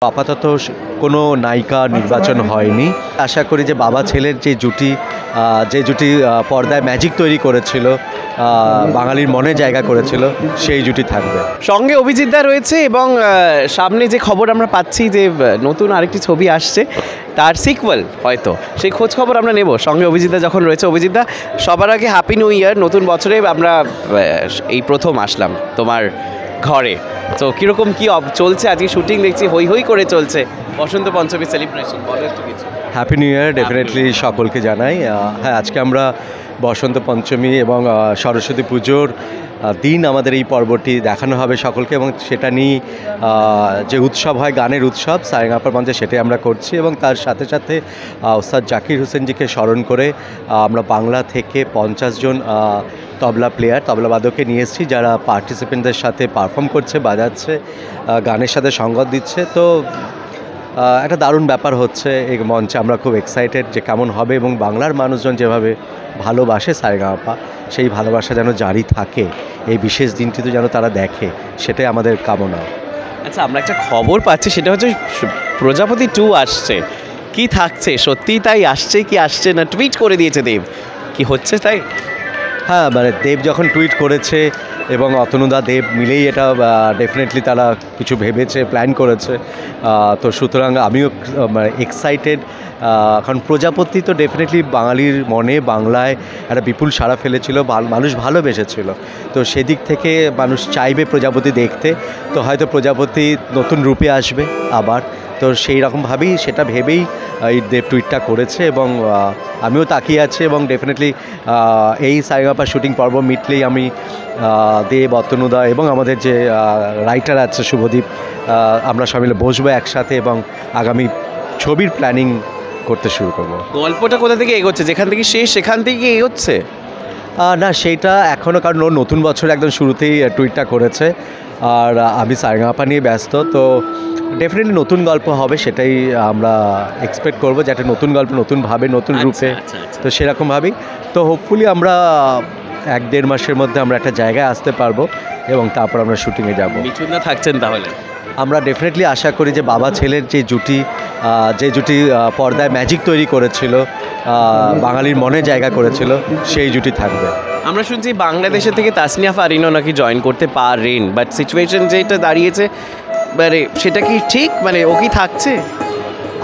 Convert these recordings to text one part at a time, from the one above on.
আপাতত কোনো নায়িকা নির্বাচন হয়নি। আশা করি যে বাবা ছেলের যে জুটি পর্দায় ম্যাজিক তৈরি করেছিল, বাঙালির মনে জায়গা করেছিল, সেই জুটি থাকবে। সঙ্গে অভিজিৎ দা রয়েছে এবং সামনে যে খবর আমরা পাচ্ছি যে নতুন আরেকটি ছবি আসছে, তার সিকুয়েল হয়তো, সেই খোঁজ খবর আমরা নেব। সঙ্গে অভিজিৎ দা যখন রয়েছে, অভিজিৎ দা সবার আগে হ্যাপি নিউ ইয়ার। নতুন বছরে আমরা এই প্রথম আসলাম তোমার ঘরে, তো কীরকম কী চলছে? আজকে শুটিং দেখছি হই হই করে চলছে, বসন্ত পঞ্চমী সেলিব্রেশন, বলো একটু কিছু। হ্যাপি নিউ ইয়ার ডেফিনেটলি সকলকে জানাই। হ্যাঁ, আজকে আমরা বসন্ত পঞ্চমী এবং সরস্বতী পুজোর দিন আমাদের এই পর্বটি দেখানো হবে সকলকে, এবং সেটা নিয়ে যে উৎসব হয়, গানের উৎসব সারেগামাপার মঞ্চে, সেটাই আমরা করছি। এবং তার সাথে সাথে ওস্তাদ জাকির হোসেনজিকে স্মরণ করে আমরা বাংলা থেকে 50 জন তবলাবাদককে নিয়ে এসেছি, যারা পার্টিসিপেন্টদের সাথে পারফর্ম করছে, বাজাচ্ছে, গানের সাথে সঙ্গত দিচ্ছে। তো একটা দারুণ ব্যাপার হচ্ছে এই মঞ্চে। আমরা খুব এক্সাইটেড যে কেমন হবে, এবং বাংলার মানুষজন যেভাবে ভালোবাসে সারেগামাপা, সেই ভালোবাসা যেন জারি থাকে, এই বিশেষ দিনটিতে যেন তারা দেখে, সেটাই আমাদের কামনা। আচ্ছা, আমরা একটা খবর পাচ্ছি, সেটা হচ্ছে প্রজাপতি 2 আসছে। কি থাকছে? সত্যিই তাই আসছে কি আসছে না? টুইট করে দিয়েছে দেব, কি হচ্ছে তাই? হ্যাঁ, মানে দেব যখন টুইট করেছে এবং অতনুদা দেব মিলেই এটা ডেফিনেটলি তারা কিছু ভেবেছে, প্ল্যান করেছে। তো সুতরাং আমিও এক্সাইটেড, কারণ প্রজাপতি তো ডেফিনেটলি বাঙালির মনে, বাংলায় একটা বিপুল সাড়া ফেলেছিল, মানুষ ভালোবেসেছিল। তো সেদিক থেকে মানুষ চাইবে প্রজাপতি দেখতে। তো হয়তো প্রজাপতি নতুন রূপে আসবে আবার, তো সেই রকমভাবেই সেটা ভেবেই এই দেব টুইটটা করেছে। এবং আমিও তাকিয়ে আছি, এবং ডেফিনেটলি এই সারেগামাপা শুটিং পর্ব মিটলেই আমি দেব, অতনুদা এবং আমাদের যে রাইটার আছে শুভদীপ, আমরা সবাই মিলে বসবো একসাথে এবং আগামী ছবির প্ল্যানিং করতে শুরু করবো। গল্পটা কোথা থেকে এগোচ্ছে? যেখান থেকে শেষ সেখান থেকে এগোচ্ছে না, সেইটা এখনও, কারণ ওর নতুন বছর একদম শুরুতেই টুইটটা করেছে, আর আমি সারেগামাপা নিয়ে ব্যস্ত। তো ডেফিনেটলি নতুন গল্প হবে, সেটাই আমরা এক্সপেক্ট করবো, যে একটা নতুন গল্প, নতুনভাবে, নতুন রূপে। তো সেরকমভাবেই তো হোপফুলি আমরা 1-1.5 মাসের মধ্যে আমরা একটা জায়গায় আসতে পারবো, এবং তারপর আমরা শুটিংয়ে যাবো। মিঠুনদা থাকছেন তাহলে? আমরা ডেফিনেটলি আশা করি যে বাবা ছেলের যে জুটি পর্দায় ম্যাজিক তৈরি করেছিল, বাঙালির মনে জায়গা করেছিল, সেই জুটি থাকবে। আমরা শুনছি বাংলাদেশের থেকে তাসনিয়া ফারিনও নাকি জয়েন করতে পারেন, বাট সিচুয়েশন যেটা দাঁড়িয়েছে, মানে সেটা কি ঠিক? মানে ও কি থাকছে?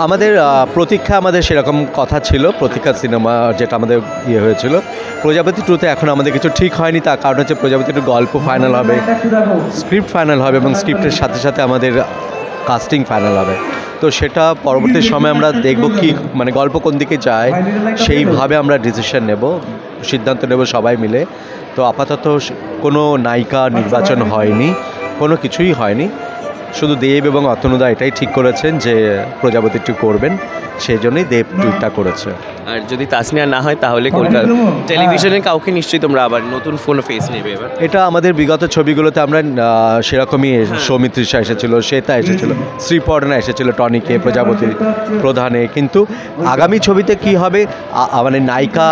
আমাদের প্রতীক্ষা, আমাদের সেরকম কথা ছিল, প্রতীক্ষা সিনেমা যেটা আমাদের হয়েছিল। প্রজাপতি 2তে এখন আমাদের কিছু ঠিক হয়নি, তার কারণ হচ্ছে প্রজাপতি 2 গল্প ফাইনাল হবে, স্ক্রিপ্ট ফাইনাল হবে, এবং স্ক্রিপ্টের সাথে সাথে আমাদের কাস্টিং ফাইনাল হবে। তো সেটা পরবর্তী সময় আমরা দেখব, কি মানে গল্প কোন দিকে যায়, সেইভাবে আমরা ডিসিশন নেব, সিদ্ধান্ত নেব সবাই মিলে। তো আপাতত কোনো নায়িকা নির্বাচন হয়নি, কোনো কিছুই হয়নি। শুধু দেব এবং অতনুদা এটাই ঠিক করেছেন যে প্রজাপতি 2 করবেন, সেই জন্যই দেব টুইটটা করেছে। আর যদি তাসনিয়া না হয়, তাহলে কলকাতা টেলিভিশনের কাউকে নিশ্চয়ই তোমরা আবার নতুন ফেস নেবে এবার। এটা আমাদের বিগত ছবিগুলোতে আমরা সেরকমই, সৌমিত্রিষা এসেছিল, শ্বেতা এসেছিল, শ্রীপর্ণা এসেছিল, টনিকে, প্রজাপতি প্রধানে। কিন্তু আগামী ছবিতে কি হবে, মানে নায়িকা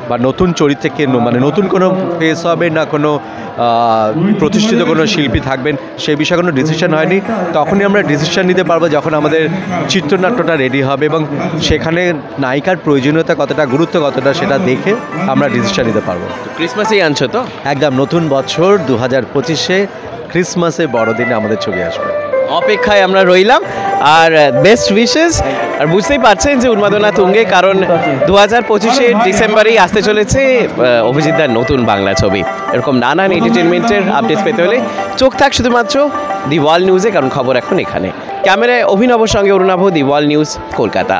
বা নতুন চরিত্রে মানে নতুন কোনো ফেস হবে না, কোনো প্রতিষ্ঠিত কোনো শিল্পী থাকবেন, সেই বিষয়ে কোনো ডিসিশন হয়নি। তখনই আমরা ডিসিশন নিতে পারবো যখন আমাদের চিত্রনাট্যটা রেডি হবে, এবং সেখানে নায়িকার প্রয়োজনীয়তা কতটা, গুরুত্ব কতটা, সেটা দেখে আমরা ডিসিশন নিতে পারবো। ক্রিসমাসেই আনছো তো? একদম, নতুন বছর 2025-এ ক্রিসমাসে বড়দিনে আমাদের ছবি আসবে। অপেক্ষায় আমরা রইলাম, আর বেস্ট উইশেস। আর বুঝতেই পারছেন যে উন্মাদনা তুঙ্গে, কারণ 2025-এর ডিসেম্বরেই আসতে চলেছে অভিজিৎদার নতুন বাংলা ছবি। এরকম নানান এন্টারটেনমেন্টের আপডেটস পেতে হলে চোখ থাক শুধুমাত্র দি ওয়ার্ল্ড নিউজে, কারণ খবর এখন এখানে। ক্যামেরায় অভিনবর সঙ্গে Arunava, the world news, Kolkata.